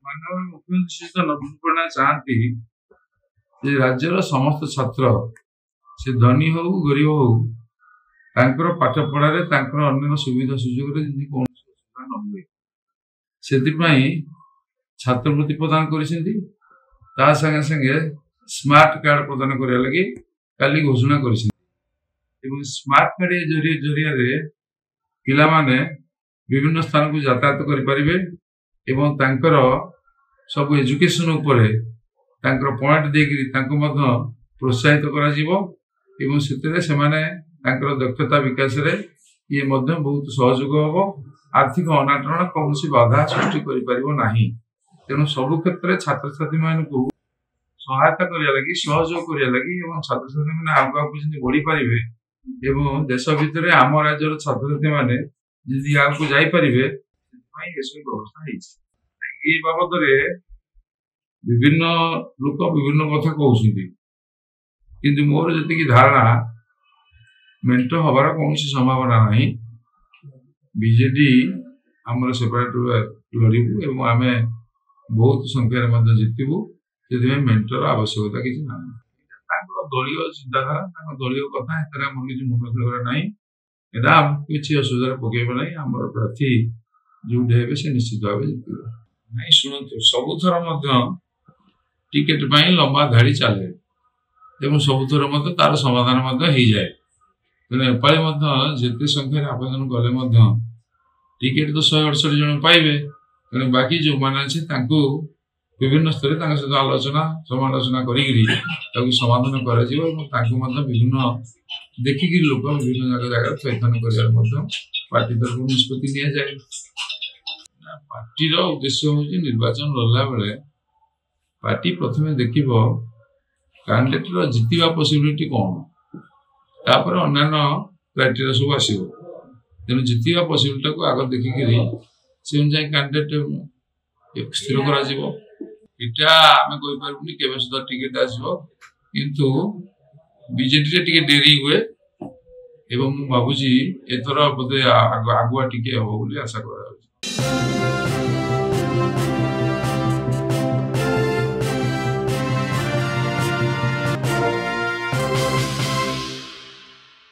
माननीय मुख्यमंत्री श्री नवीन पट्टनायक चाहती जे राज्यर समस्त छात्र से धनी हो गरीब हो पाठ पढ़ारे अन्य सुविधा सुजोग कौन असुविधा न हुए से छात्रवृत्ति प्रदान कर संगे स्मार्ट कार्ड प्रदान करने लगी काली घोषणा कर स्मार्ट कार्ड जरिया पिला माने विभिन्न स्थान को यातायात करें सब एजुकेशन उपरे पॉइंट देकर प्रोत्साहित कर दक्षता विकास ये बहुत सहयोग हम आर्थिक अनाटन कौन बाधा सृष्टि करना तेणु सबु क्षेत्र छात्र छात्री मान सहायता करने लगी सहयोग करने लगी छात्र छात्री मैंने आगे बढ़ी पारे देश भितर आम राज्यर छात्र छात्री मैंने जी आगे जापारे व्यवस्था ये बाबद विभिन्न लोक विभिन्न कथा कहते किंतु मोर जी धारणा मेंट हबार कौन संभावना नहीं बीजेडी आमर सेपरेट लड़ू आम बहुत संख्यार जितबू से मेंटर आवश्यकता किसी ना दलीय चिंताधारा दलीय कथा किसी मुंड खेल ना एटा किसी असुविधा पकड़ ना आम प्रार्थी जो से निश्चित भाव जितब नहीं शुणु सबुथर टिकेट लंबा धाड़ी चले सबुथर तार समाधान हो जाए तेना एपाली जिते संख्यार आवेदन गले टिकेट तो 168 जन पाइबे तेणु बाकी जो मैंने अच्छे विभिन्न स्तर सहित आलोचना समालोचना कर समाधान कर विभिन्न देखिक लोक विभिन्न जगह थैथन कर पार्टी तरफ निष्पत्ति नि जाए पार्टी उद्देश्य हूँ निर्वाचन लड़ला बेले पार्टी प्रथम देख कैंडिडेट जितवा पॉसिबिलिटी कौन तापर अन्य क्राइटेरिया सब आसो तेणु जितवा पॉसिबिलिटी को आग देखिक से अनुसार कैंडिडेट स्थिर करा आम कहीपरूनी के सुधा टिकेट आसो किंतु बीजेडी टे डेरी हुए एवं भावुची एथर बोधे आगुआ टिके हम बोली आशा कर